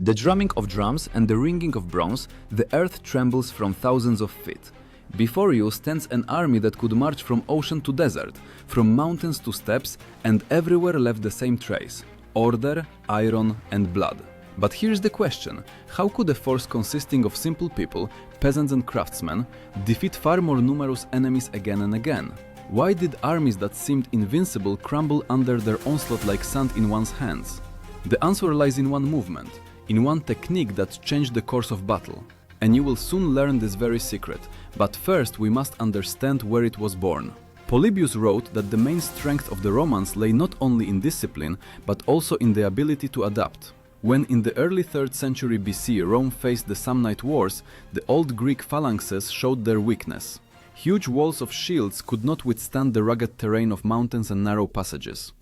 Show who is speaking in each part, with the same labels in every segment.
Speaker 1: The drumming of drums and the ringing of bronze, the earth trembles from thousands of feet. Before you stands an army that could march from ocean to desert, from mountains to steppes, and everywhere left the same trace: order, iron, and blood. But here's the question: how could a force consisting of simple people, peasants and craftsmen, defeat far more numerous enemies again and again? Why did armies that seemed invincible crumble under their onslaught like sand in one's hands? The answer lies in one movement, in one technique that changed the course of battle. And you will soon learn this very secret, but first we must understand where it was born. Polybius wrote that the main strength of the Romans lay not only in discipline, but also in the ability to adapt. When in the early 3rd century BC Rome faced the Samnite Wars, the old Greek phalanxes showed their weakness. Huge walls of shields could not withstand the rugged terrain of mountains and narrow passages.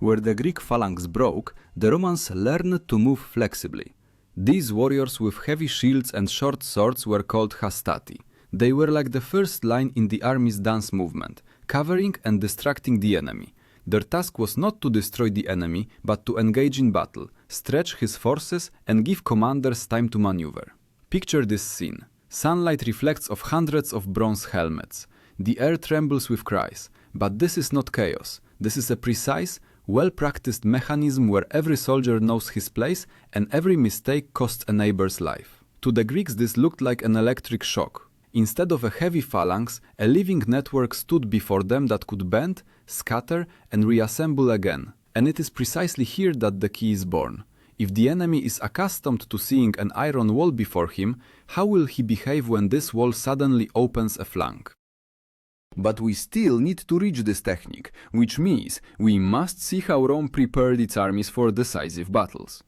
Speaker 1: Where the Greek phalanx broke, the Romans learned to move flexibly. These warriors with heavy shields and short swords were called hastati. They were like the first line in the army's dance movement, covering and distracting the enemy. Their task was not to destroy the enemy, but to engage in battle, stretch his forces, and give commanders time to maneuver. Picture this scene. Sunlight reflects off hundreds of bronze helmets. The air trembles with cries. But this is not chaos. This is a precise, well-practiced mechanism where every soldier knows his place and every mistake costs a neighbor's life. To the Greeks this looked like an electric shock. Instead of a heavy phalanx, a living network stood before them that could bend, scatter, and reassemble again. And it is precisely here that the key is born. If the enemy is accustomed to seeing an iron wall before him, how will he behave when this wall suddenly opens a flank? But we still need to reach this technique, which means we must see how Rome prepared its armies for decisive battles.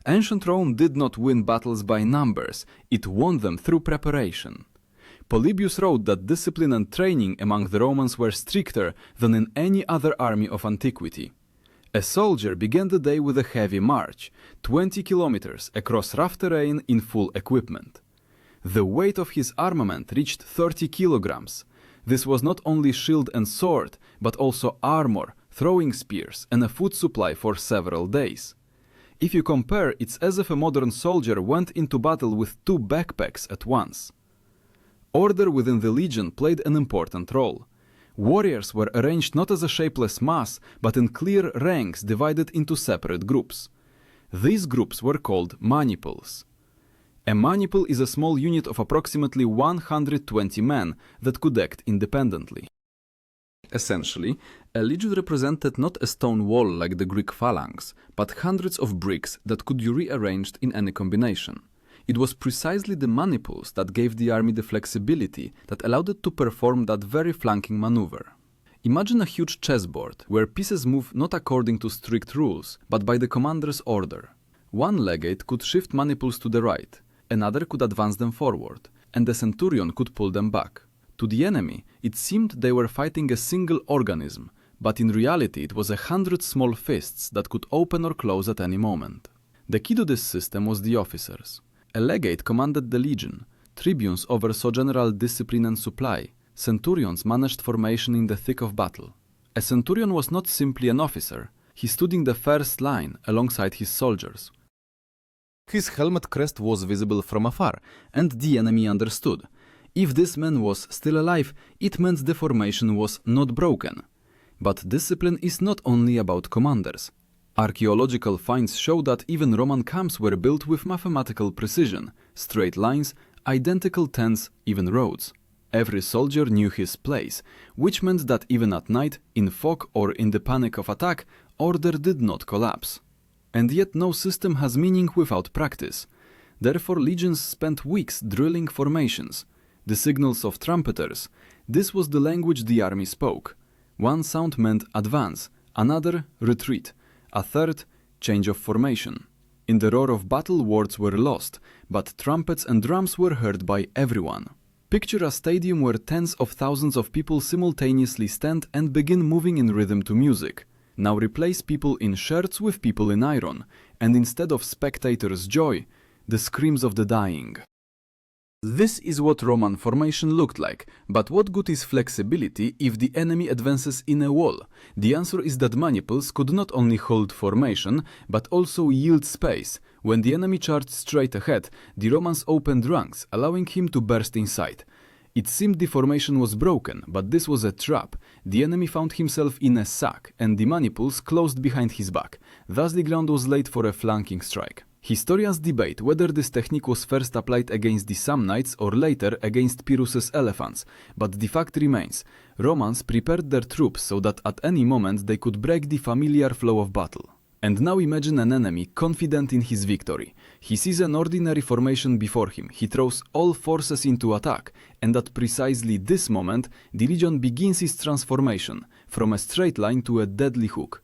Speaker 1: Ancient Rome did not win battles by numbers, it won them through preparation. Polybius wrote that discipline and training among the Romans were stricter than in any other army of antiquity. A soldier began the day with a heavy march, 20 kilometers across rough terrain in full equipment. The weight of his armament reached 30 kilograms. This was not only shield and sword, but also armor, throwing spears, and a food supply for several days. If you compare, it's as if a modern soldier went into battle with 2 backpacks at once. Order within the legion played an important role. Warriors were arranged not as a shapeless mass, but in clear ranks divided into separate groups. These groups were called maniples. A manipule is a small unit of approximately 120 men that could act independently. Essentially, a legion represented not a stone wall like the Greek phalanx, but hundreds of bricks that could be rearranged in any combination. It was precisely the maniples that gave the army the flexibility that allowed it to perform that very flanking maneuver. Imagine a huge chessboard where pieces move not according to strict rules, but by the commander's order. One legate could shift maniples to the right, another could advance them forward, and the centurion could pull them back. To the enemy, it seemed they were fighting a single organism, but in reality it was 100 small fists that could open or close at any moment. The key to this system was the officers. A legate commanded the legion, tribunes oversaw general discipline and supply, centurions managed formation in the thick of battle. A centurion was not simply an officer, he stood in the first line alongside his soldiers. His helmet crest was visible from afar, and the enemy understood. If this man was still alive, it meant the formation was not broken. But discipline is not only about commanders. Archaeological finds show that even Roman camps were built with mathematical precision, straight lines, identical tents, even roads. Every soldier knew his place, which meant that even at night, in fog or in the panic of attack, order did not collapse. And yet no system has meaning without practice. Therefore legions spent weeks drilling formations. The signals of trumpeters, this was the language the army spoke. One sound meant advance, another retreat, a third, change of formation. In the roar of battle words were lost, but trumpets and drums were heard by everyone. Picture a stadium where tens of thousands of people simultaneously stand and begin moving in rhythm to music. Now replace people in shirts with people in iron, and instead of spectators' joy, the screams of the dying. This is what Roman formation looked like, but what good is flexibility if the enemy advances in a wall? The answer is that maniples could not only hold formation, but also yield space, When the enemy charged straight ahead, the Romans opened ranks, allowing him to burst inside. It seemed the formation was broken, but this was a trap. The enemy found himself in a sack, and the maniples closed behind his back. Thus the ground was laid for a flanking strike. Historians debate whether this technique was first applied against the Samnites or later against Pyrrhus's elephants, but the fact remains, Romans prepared their troops so that at any moment they could break the familiar flow of battle. And now imagine an enemy confident in his victory. He sees an ordinary formation before him, he throws all forces into attack, and at precisely this moment, the legion begins its transformation, from a straight line to a deadly hook.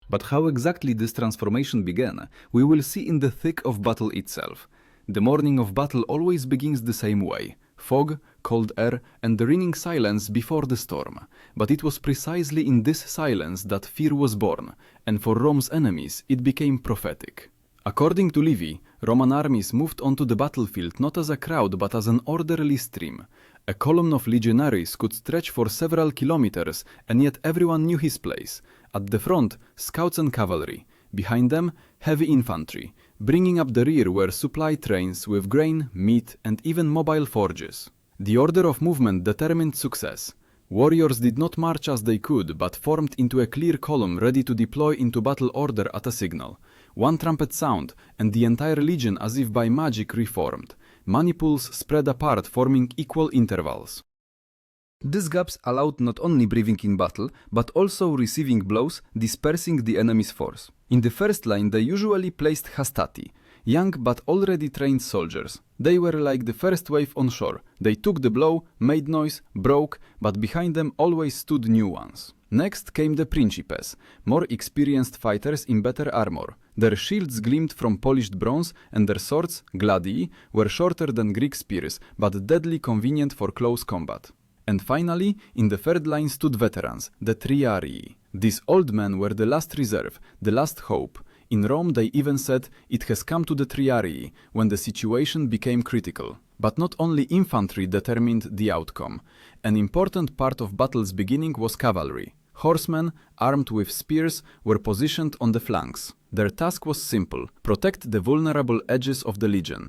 Speaker 1: But how exactly this transformation began, we will see in the thick of battle itself. The morning of battle always begins the same way. Fog, cold air, and the ringing silence before the storm. But it was precisely in this silence that fear was born, and for Rome's enemies it became prophetic. According to Livy, Roman armies moved onto the battlefield not as a crowd but as an orderly stream. A column of legionaries could stretch for several kilometers, and yet everyone knew his place. At the front, scouts and cavalry. Behind them, heavy infantry. Bringing up the rear were supply trains with grain, meat, and even mobile forges. The order of movement determined success. Warriors did not march as they could, but formed into a clear column ready to deploy into battle order at a signal. One trumpet sound, and the entire legion as if by magic reformed. Maniples spread apart, forming equal intervals. These gaps allowed not only breathing in battle, but also receiving blows, dispersing the enemy's force. In the first line they usually placed hastati, young but already trained soldiers. They were like the first wave on shore. They took the blow, made noise, broke, but behind them always stood new ones. Next came the principes, more experienced fighters in better armor. Their shields gleamed from polished bronze, and their swords, gladii, were shorter than Greek spears, but deadly convenient for close combat. And finally, in the third line stood veterans, the triarii. These old men were the last reserve, the last hope. In Rome they even said, "It has come to the triarii," when the situation became critical. But not only infantry determined the outcome. An important part of battle's beginning was cavalry. Horsemen, armed with spears, were positioned on the flanks. Their task was simple: protect the vulnerable edges of the legion.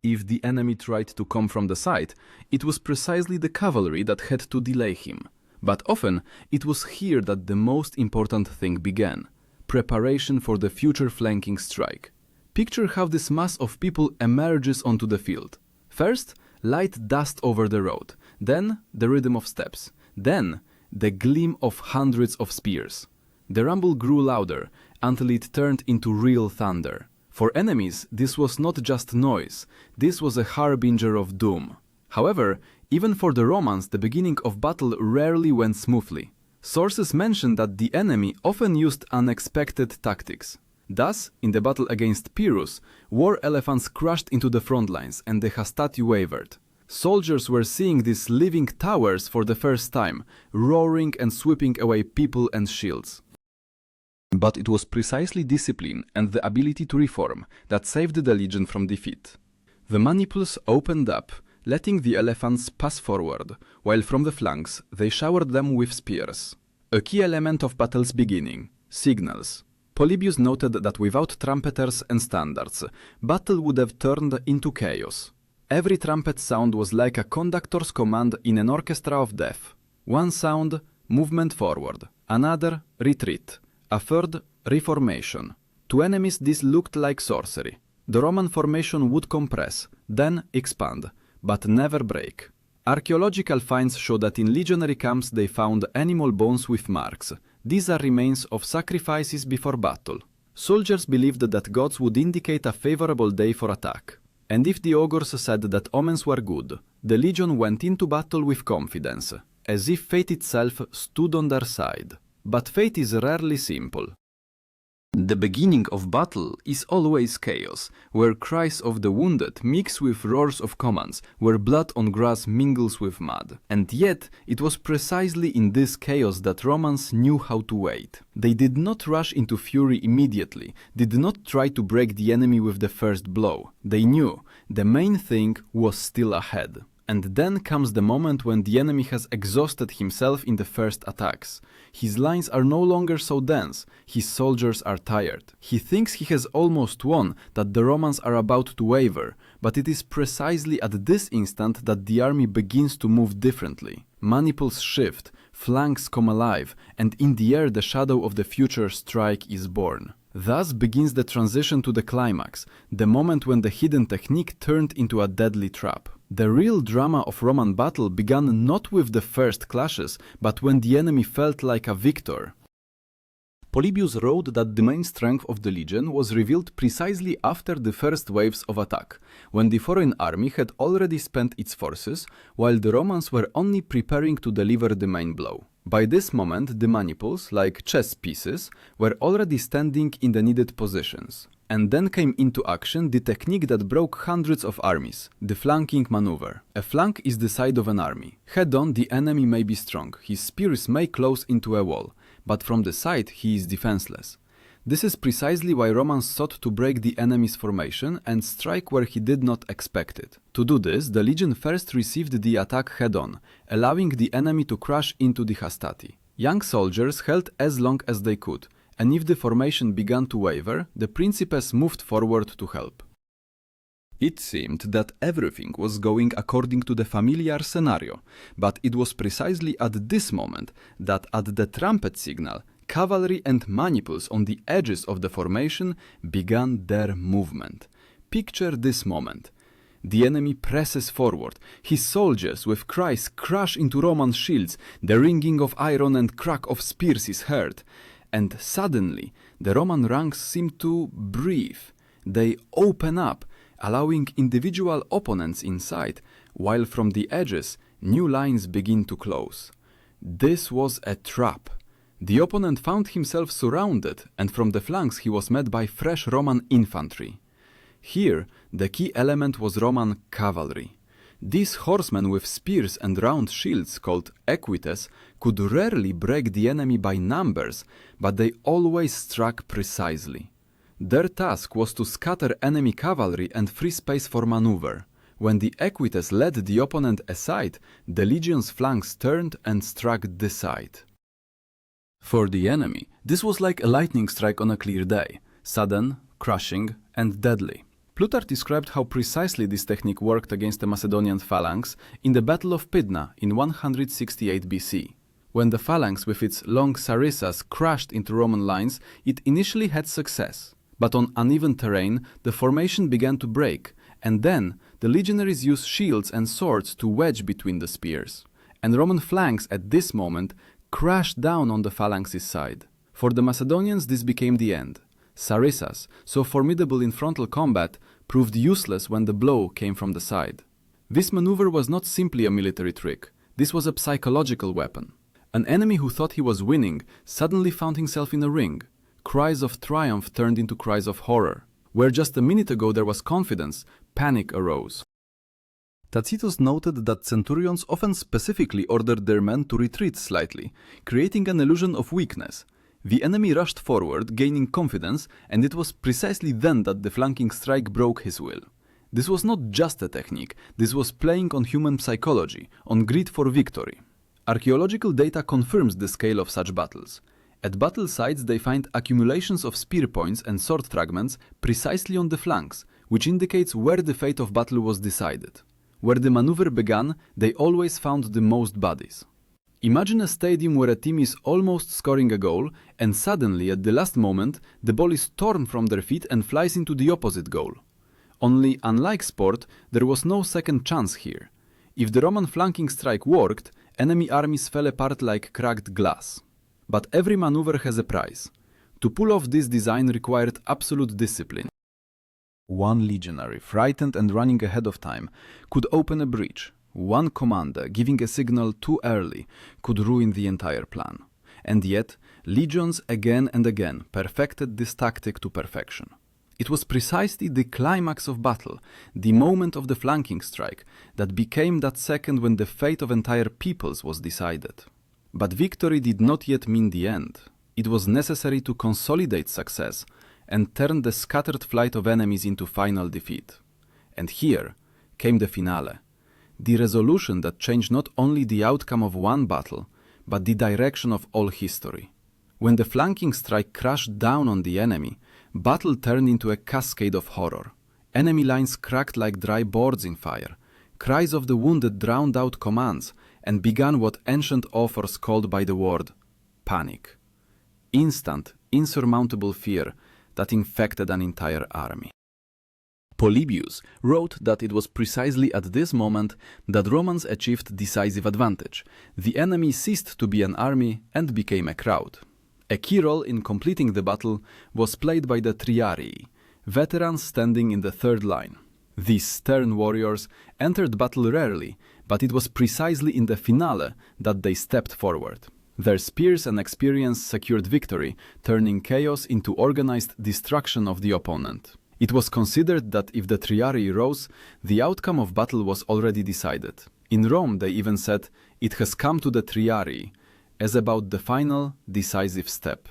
Speaker 1: If the enemy tried to come from the side, it was precisely the cavalry that had to delay him. But often, it was here that the most important thing began: preparation for the future flanking strike. Picture how this mass of people emerges onto the field. First, light dust over the road, then the rhythm of steps, then the gleam of hundreds of spears. The rumble grew louder until it turned into real thunder. For enemies, this was not just noise, this was a harbinger of doom. However, even for the Romans, the beginning of battle rarely went smoothly. Sources mention that the enemy often used unexpected tactics. Thus, in the battle against Pyrrhus, war elephants crashed into the front lines and the hastati wavered. Soldiers were seeing these living towers for the first time, roaring and sweeping away people and shields. But it was precisely discipline and the ability to reform that saved the legion from defeat. The maniples opened up, letting the elephants pass forward, while from the flanks they showered them with spears. A key element of battle's beginning: signals. Polybius noted that without trumpeters and standards, battle would have turned into chaos. Every trumpet sound was like a conductor's command in an orchestra of death. One sound, movement forward; another, retreat; a third, reformation. To enemies this looked like sorcery. The Roman formation would compress, then expand, but never break. Archaeological finds show that in legionary camps they found animal bones with marks. These are remains of sacrifices before battle. Soldiers believed that gods would indicate a favorable day for attack. And if the augurs said that omens were good, the legion went into battle with confidence, as if fate itself stood on their side. But fate is rarely simple. The beginning of battle is always chaos, where cries of the wounded mix with roars of commands, where blood on grass mingles with mud. And yet, it was precisely in this chaos that Romans knew how to wait. They did not rush into fury immediately, did not try to break the enemy with the first blow. They knew the main thing was still ahead. And then comes the moment when the enemy has exhausted himself in the first attacks. His lines are no longer so dense, his soldiers are tired. He thinks he has almost won, that the Romans are about to waver, but it is precisely at this instant that the army begins to move differently. Maniples shift, flanks come alive, and in the air the shadow of the future strike is born. Thus begins the transition to the climax, the moment when the hidden technique turned into a deadly trap. The real drama of Roman battle began not with the first clashes, but when the enemy felt like a victor. Polybius wrote that the main strength of the legion was revealed precisely after the first waves of attack, when the foreign army had already spent its forces, while the Romans were only preparing to deliver the main blow. By this moment, the maniples, like chess pieces, were already standing in the needed positions. And then came into action the technique that broke hundreds of armies, the flanking maneuver. A flank is the side of an army. Head-on, the enemy may be strong, his spears may close into a wall, but from the side he is defenseless. This is precisely why Romans sought to break the enemy's formation and strike where he did not expect it. To do this, the legion first received the attack head-on, allowing the enemy to crash into the hastati. Young soldiers held as long as they could, and if the formation began to waver, the Principes moved forward to help. It seemed that everything was going according to the familiar scenario, but it was precisely at this moment that at the trumpet signal, cavalry and maniples on the edges of the formation began their movement. Picture this moment. The enemy presses forward, his soldiers with cries crash into Roman shields, the ringing of iron and crack of spears is heard, and suddenly the Roman ranks seem to breathe. They open up, allowing individual opponents inside, while from the edges new lines begin to close. This was a trap. The opponent found himself surrounded, and from the flanks he was met by fresh Roman infantry. Here, the key element was Roman cavalry. These horsemen with spears and round shields called equites could rarely break the enemy by numbers, but they always struck precisely. Their task was to scatter enemy cavalry and free space for maneuver. When the equites led the opponent aside, the legion's flanks turned and struck this side. For the enemy, this was like a lightning strike on a clear day, sudden, crushing, and deadly. Plutarch described how precisely this technique worked against the Macedonian phalanx in the Battle of Pydna in 168 BC. When the phalanx with its long sarissas crashed into Roman lines, it initially had success. But on uneven terrain, the formation began to break, and then the legionaries used shields and swords to wedge between the spears. And Roman flanks at this moment crashed down on the phalanx's side. For the Macedonians this became the end. Sarissas, so formidable in frontal combat, proved useless when the blow came from the side. This maneuver was not simply a military trick, this was a psychological weapon. An enemy who thought he was winning suddenly found himself in a ring. Cries of triumph turned into cries of horror. Where just a minute ago there was confidence, panic arose. Tacitus noted that centurions often specifically ordered their men to retreat slightly, creating an illusion of weakness. The enemy rushed forward, gaining confidence, and it was precisely then that the flanking strike broke his will. This was not just a technique, this was playing on human psychology, on greed for victory. Archaeological data confirms the scale of such battles. At battle sites they find accumulations of spear points and sword fragments precisely on the flanks, which indicates where the fate of battle was decided. Where the maneuver began, they always found the most bodies. Imagine a stadium where a team is almost scoring a goal, and suddenly, at the last moment, the ball is torn from their feet and flies into the opposite goal. Only, unlike sport, there was no second chance here. If the Roman flanking strike worked, enemy armies fell apart like cracked glass. But every maneuver has a price. To pull off this design required absolute discipline. One legionary, frightened and running ahead of time, could open a breach. One commander, giving a signal too early, could ruin the entire plan. And yet, legions again and again perfected this tactic to perfection. It was precisely the climax of battle, the moment of the flanking strike, that became that second when the fate of entire peoples was decided. But victory did not yet mean the end. It was necessary to consolidate success and turn the scattered flight of enemies into final defeat. And here came the finale. the resolution that changed not only the outcome of one battle, but the direction of all history. When the flanking strike crashed down on the enemy, battle turned into a cascade of horror. Enemy lines cracked like dry boards in fire. Cries of the wounded drowned out commands and began what ancient authors called by the word panic. Instant, insurmountable fear that infected an entire army. Polybius wrote that it was precisely at this moment that Romans achieved decisive advantage. The enemy ceased to be an army and became a crowd. A key role in completing the battle was played by the triarii, veterans standing in the third line. These stern warriors entered battle rarely, but it was precisely in the finale that they stepped forward. Their spears and experience secured victory, turning chaos into organized destruction of the opponent. It was considered that if the triarii rose, the outcome of battle was already decided. In Rome, they even said, "It has come to the triarii," as about the final, decisive step.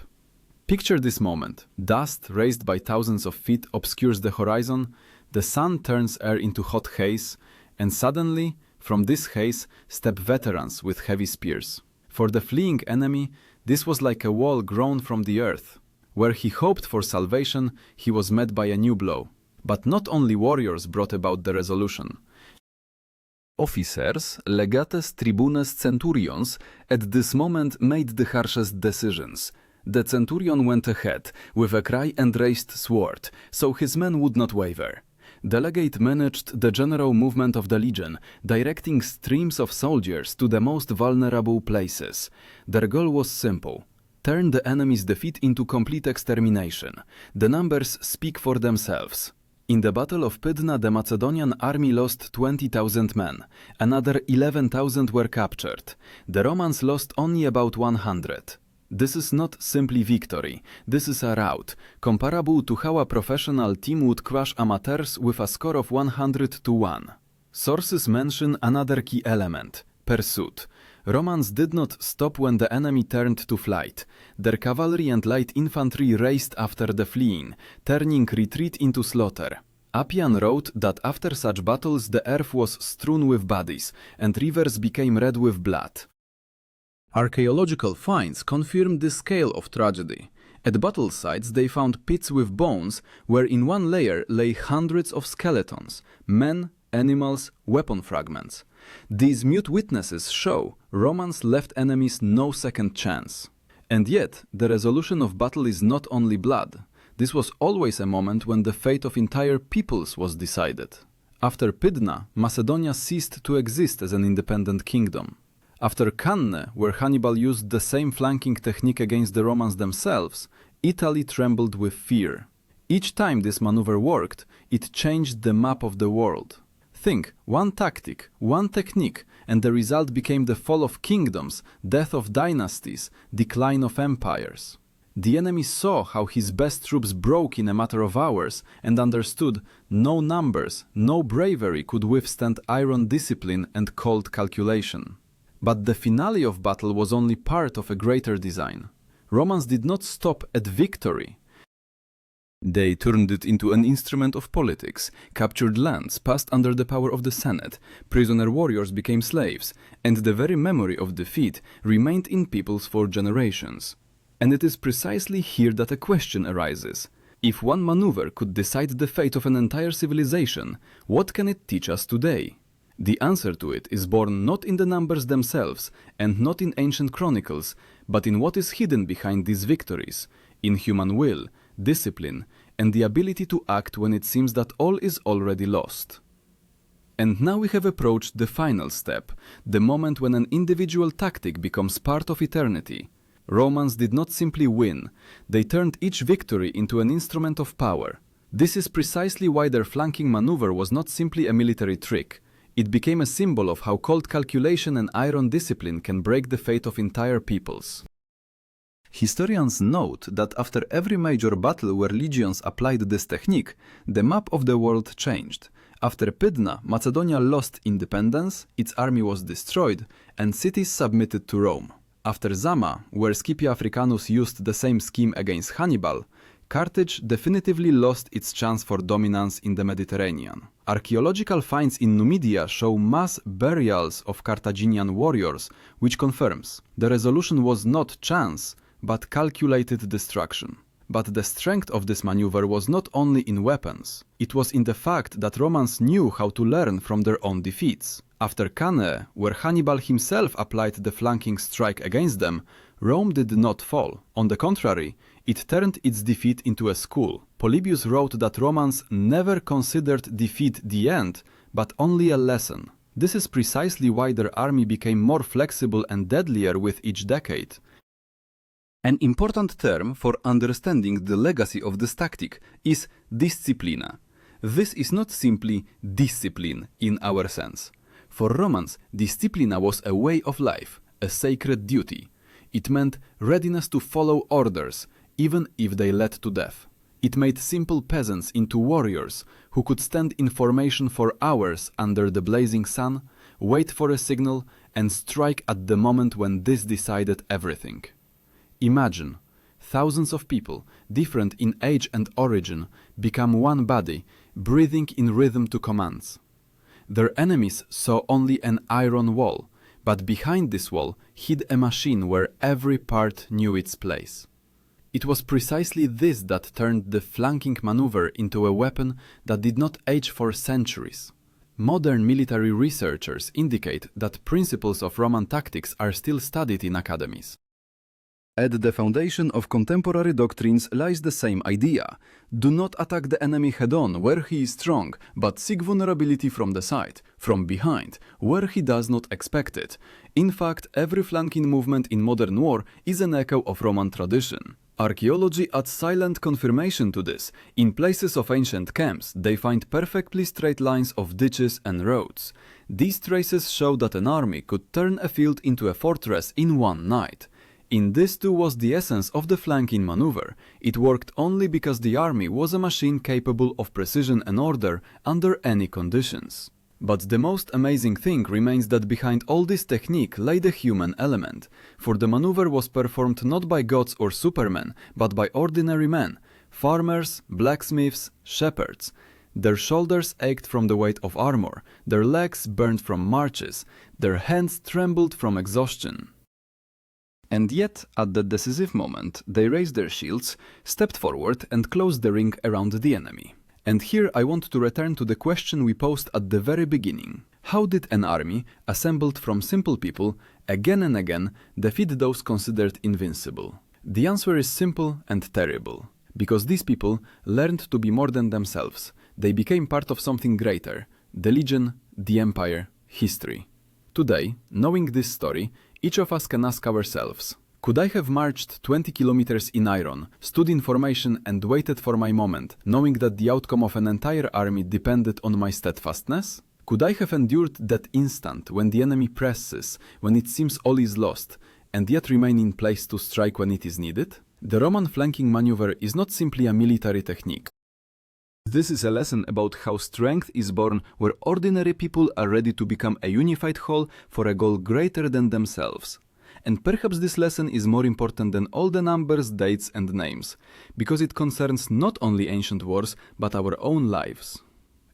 Speaker 1: Picture this moment. Dust raised by thousands of feet obscures the horizon, the sun turns air into hot haze, and suddenly, from this haze, step veterans with heavy spears. For the fleeing enemy, this was like a wall grown from the earth. Where he hoped for salvation, he was met by a new blow. But not only warriors brought about the resolution. Officers, legates, tribunes, centurions, at this moment made the harshest decisions. The centurion went ahead, with a cry and raised sword, so his men would not waver. The legate managed the general movement of the legion, directing streams of soldiers to the most vulnerable places. Their goal was simple: turn the enemy's defeat into complete extermination. The numbers speak for themselves. In the Battle of Pydna, the Macedonian army lost 20,000 men. Another 11,000 were captured. The Romans lost only about 100. This is not simply victory. This is a rout, comparable to how a professional team would crush amateurs with a score of 100-1. Sources mention another key element: pursuit. Romans did not stop when the enemy turned to flight. Their cavalry and light infantry raced after the fleeing, turning retreat into slaughter. Appian wrote that after such battles the earth was strewn with bodies, and rivers became red with blood. Archaeological finds confirm this scale of tragedy. At battle sites they found pits with bones, where in one layer lay hundreds of skeletons, men, animals, weapon fragments. These mute witnesses show Romans left enemies no second chance. And yet, the resolution of battle is not only blood. This was always a moment when the fate of entire peoples was decided. After Pydna, Macedonia ceased to exist as an independent kingdom. After Cannae, where Hannibal used the same flanking technique against the Romans themselves, Italy trembled with fear. Each time this maneuver worked, it changed the map of the world. Think, one tactic, one technique, and the result became the fall of kingdoms, death of dynasties, decline of empires. The enemy saw how his best troops broke in a matter of hours and understood no numbers, no bravery could withstand iron discipline and cold calculation. But the finale of battle was only part of a greater design. Romans did not stop at victory. They turned it into an instrument of politics, captured lands passed under the power of the Senate, prisoner warriors became slaves, and the very memory of defeat remained in peoples for generations. And it is precisely here that a question arises. If one maneuver could decide the fate of an entire civilization, what can it teach us today? The answer to it is born not in the numbers themselves and not in ancient chronicles, but in what is hidden behind these victories, in human will, discipline, and the ability to act when it seems that all is already lost. And now we have approached the final step, the moment when an individual tactic becomes part of eternity. Romans did not simply win, they turned each victory into an instrument of power. This is precisely why their flanking maneuver was not simply a military trick. It became a symbol of how cold calculation and iron discipline can break the fate of entire peoples. Historians note that after every major battle where legions applied this technique, the map of the world changed. After Pydna, Macedonia lost independence, its army was destroyed, and cities submitted to Rome. After Zama, where Scipio Africanus used the same scheme against Hannibal, Carthage definitively lost its chance for dominance in the Mediterranean. Archaeological finds in Numidia show mass burials of Carthaginian warriors, which confirms the resolution was not chance, but calculated destruction. But the strength of this maneuver was not only in weapons. It was in the fact that Romans knew how to learn from their own defeats. After Cannae, where Hannibal himself applied the flanking strike against them, Rome did not fall. On the contrary, it turned its defeat into a school. Polybius wrote that Romans never considered defeat the end, but only a lesson. This is precisely why their army became more flexible and deadlier with each decade. An important term for understanding the legacy of this tactic is disciplina. This is not simply discipline in our sense. For Romans, disciplina was a way of life, a sacred duty. It meant readiness to follow orders, even if they led to death. It made simple peasants into warriors who could stand in formation for hours under the blazing sun, wait for a signal, and strike at the moment when this decided everything. Imagine, thousands of people, different in age and origin, become one body, breathing in rhythm to commands. Their enemies saw only an iron wall, but behind this wall hid a machine where every part knew its place. It was precisely this that turned the flanking maneuver into a weapon that did not age for centuries. Modern military researchers indicate that principles of Roman tactics are still studied in academies. At the foundation of contemporary doctrines lies the same idea. Do not attack the enemy head-on where he is strong, but seek vulnerability from the side, from behind, where he does not expect it. In fact, every flanking movement in modern war is an echo of Roman tradition. Archaeology adds silent confirmation to this. In places of ancient camps, they find perfectly straight lines of ditches and roads. These traces show that an army could turn a field into a fortress in one night. In this too was the essence of the flanking maneuver. It worked only because the army was a machine capable of precision and order under any conditions. But the most amazing thing remains that behind all this technique lay the human element, for the maneuver was performed not by gods or supermen, but by ordinary men, farmers, blacksmiths, shepherds. Their shoulders ached from the weight of armor, their legs burned from marches, their hands trembled from exhaustion. And yet, at the decisive moment, they raised their shields, stepped forward and closed the ring around the enemy. And here I want to return to the question we posed at the very beginning. How did an army, assembled from simple people, again and again, defeat those considered invincible? The answer is simple and terrible. Because these people learned to be more than themselves. They became part of something greater. The legion, the empire, history. Today, knowing this story, each of us can ask ourselves, could I have marched 20 kilometers in iron, stood in formation and waited for my moment, knowing that the outcome of an entire army depended on my steadfastness? Could I have endured that instant when the enemy presses, when it seems all is lost, and yet remain in place to strike when it is needed? The Roman flanking maneuver is not simply a military technique. This is a lesson about how strength is born where ordinary people are ready to become a unified whole for a goal greater than themselves. And perhaps this lesson is more important than all the numbers, dates and names, because it concerns not only ancient wars, but our own lives.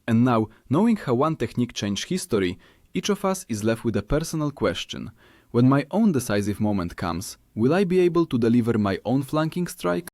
Speaker 1: And now, knowing how one technique changed history, each of us is left with a personal question. When my own decisive moment comes, will I be able to deliver my own flanking strike?